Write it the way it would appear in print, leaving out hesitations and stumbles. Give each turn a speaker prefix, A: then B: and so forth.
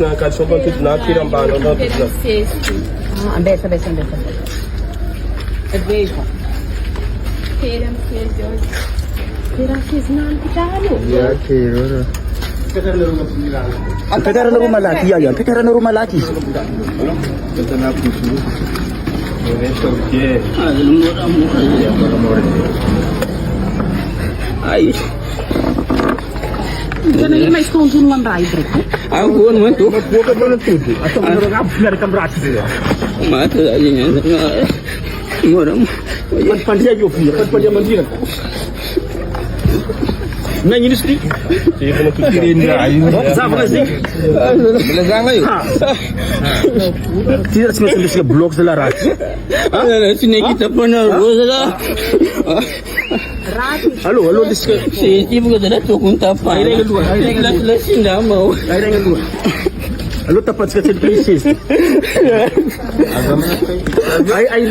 A: na kalsyon ko na kirambano no.
B: Besa. Veja.
C: Pekara na rumalaki yan. Pekara na rumalaki.
A: Ito na puso. Ito okay.
C: Ay.
B: Sana yung may stone lang rider.
C: Ako naman to.
A: Buka mo ng tudo. Ato mo na American Rats nila.
C: Mata aja yan. Moram.
A: Pagpandya yo fiya, pagpandya man din. Na industry. Sige mo tukirin na ayun. Sa mga sing.
C: Belagang ngayon.
A: Tidak semestinya sih blok selaras.
C: Sini kita pernah rosa.
A: Halo, diska.
C: Si ibu ko dala to kung tapa.
A: Ay, kedua.
C: Las hindi mo.
A: Air yang kedua. Halo tepat sekali krisis. Ay,